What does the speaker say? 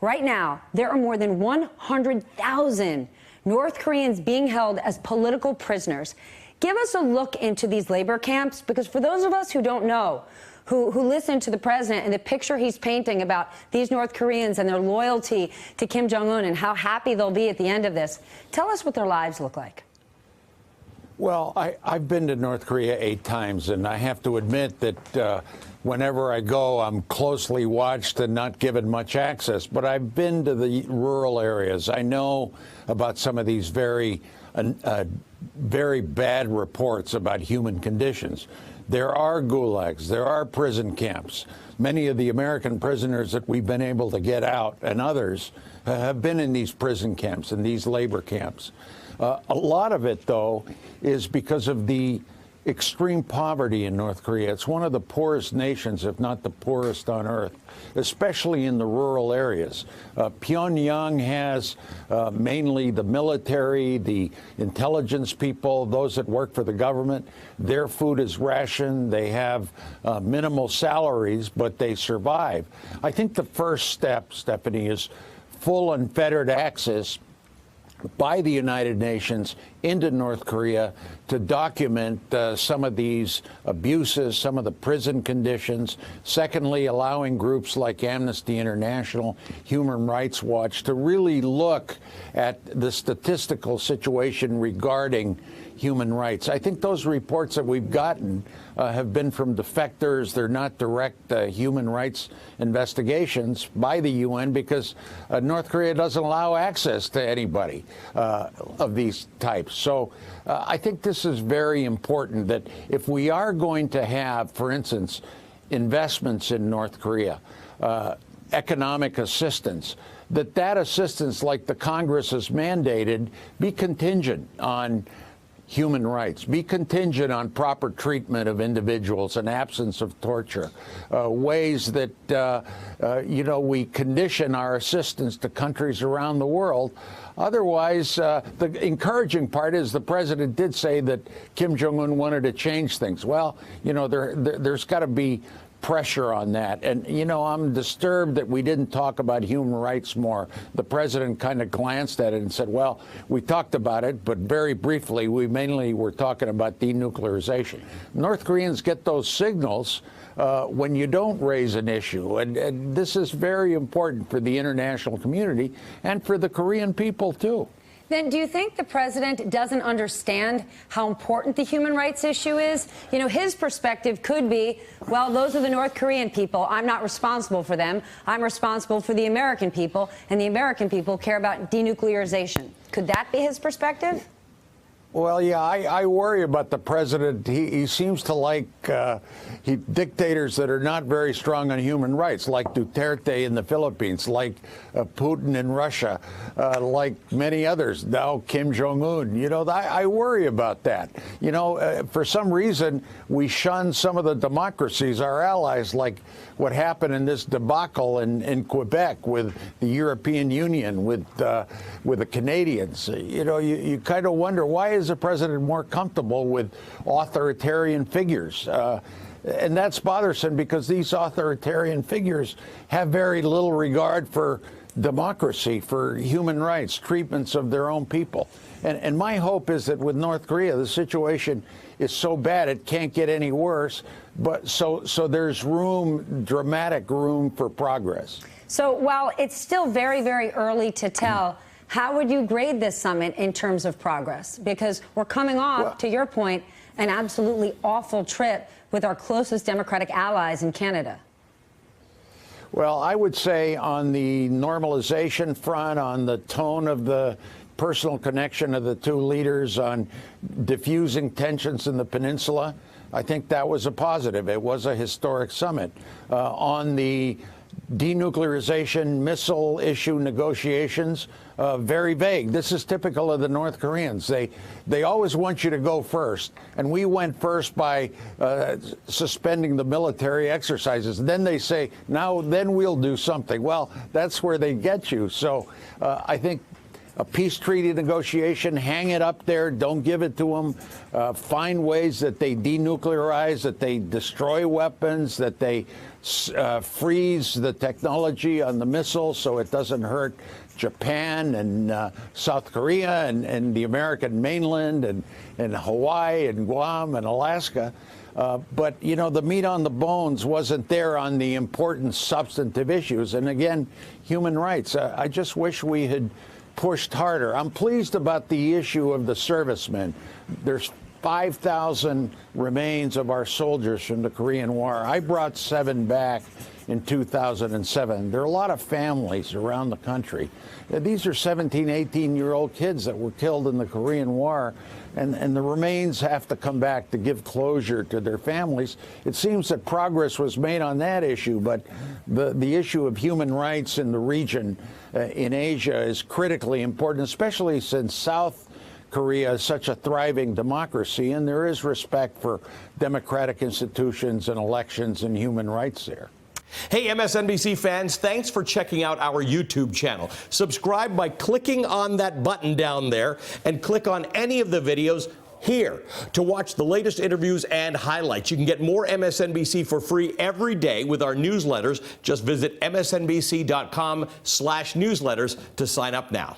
Right now, there are more than 100,000 North Koreans being held as political prisoners. Give us a look into these labor camps, because for those of us who don't know, who listen to the president and the picture he's painting about these North Koreans and their loyalty to Kim Jong-un and how happy they'll be at the end of this, tell us what their lives look like. Well, I've been to North Korea 8 times, and I have to admit that whenever I go, I'm closely watched and not given much access. But I've been to the rural areas. I know about some of these very bad reports about human conditions. There are gulags, there are prison camps. Many of the American prisoners that we've been able to get out and others have been in these prison camps and these labor camps. A lot of it, though, is because of the extreme poverty in North Korea. It's one of the poorest nations, if not the poorest on earth, especially in the rural areas. Pyongyang has mainly the military, the intelligence people, those that work for the government. Their food is rationed. They have minimal salaries, but they survive. I think the first step, Stephanie, is full unfettered access by the United Nations into North Korea to document some of these abuses, some of the prison conditions. Secondly, allowing groups like Amnesty International, Human Rights Watch to really look at the statistical situation regarding human rights. I think those reports that we've gotten have been from defectors. They're not direct human rights investigations by the UN, because North Korea doesn't allow access to anybody of these types. So I think this is very important, that if we are going to have, for instance, investments in North Korea, economic assistance, that assistance, like the Congress has mandated, be contingent on human rights, be contingent on proper treatment of individuals and absence of torture, ways that, we condition our assistance to countries around the world. Otherwise, the encouraging part is the president did say that Kim Jong-un wanted to change things. Well, there's got to be pressure on that. And, I'm disturbed that we didn't talk about human rights more. The president kind of glanced at it and said, well, we talked about it, but very briefly, we mainly were talking about denuclearization. North Koreans get those signals when you don't raise an issue. And this is very important for the international community and for the Korean people, too. Then do you think the president doesn't understand how important the human rights issue is? His perspective could be, well, those are the North Korean people. I'm not responsible for them. I'm responsible for the American people, and the American people care about denuclearization. Could that be his perspective? Well, yeah, I worry about the president. He seems to like dictators that are not very strong on human rights, like Duterte in the Philippines, like Putin in Russia, like many others, now Kim Jong-un. I worry about that. For some reason, we shun some of the democracies, our allies, like what happened in this debacle in Quebec with the European Union, with the Canadians. You kind of wonder, why is the president more comfortable with authoritarian figures? And that's bothersome, because these authoritarian figures have very little regard for democracy, for human rights, treatments of their own people. And my hope is that with North Korea, the situation is so bad it can't get any worse. But so there's dramatic room for progress. So while it's still very, very early to tell, how would you grade this summit in terms of progress? Because we're coming off, to your point, an absolutely awful trip with our closest democratic allies in Canada. Well, I would say on the normalization front, on the tone of the personal connection of the two leaders, on diffusing tensions in the peninsula, I think that was a positive. It was a historic summit. On the denuclearization missile issue negotiations, very vague. This is typical of the North Koreans. They always want you to go first. And we went first by suspending the military exercises. And then they say, now then we'll do something. Well, that's where they get you. So I think a peace treaty negotiation, hang it up there, don't give it to them, find ways that they denuclearize, that they destroy weapons, that they freeze the technology on the missiles so it doesn't hurt Japan and South Korea and the American mainland and Hawaii and Guam and Alaska. But, you know, the meat on the bones wasn't there on the important substantive issues. And again, human rights. I just wish we had pushed harder. I'm pleased about the issue of the servicemen. There's 5,000 remains of our soldiers from the Korean War. I brought 7 back in 2007. There are a lot of families around the country. These are 17, 18-year-old kids that were killed in the Korean War, and the remains have to come back to give closure to their families. It seems that progress was made on that issue, but the issue of human rights in the region in Asia is critically important, especially since South Korea is such a thriving democracy, and there is respect for democratic institutions and elections and human rights there. Hey, MSNBC fans, thanks for checking out our YouTube channel. Subscribe by clicking on that button down there and click on any of the videos here to watch the latest interviews and highlights. You can get more MSNBC for free every day with our newsletters. Just visit msnbc.com/newsletters to sign up now.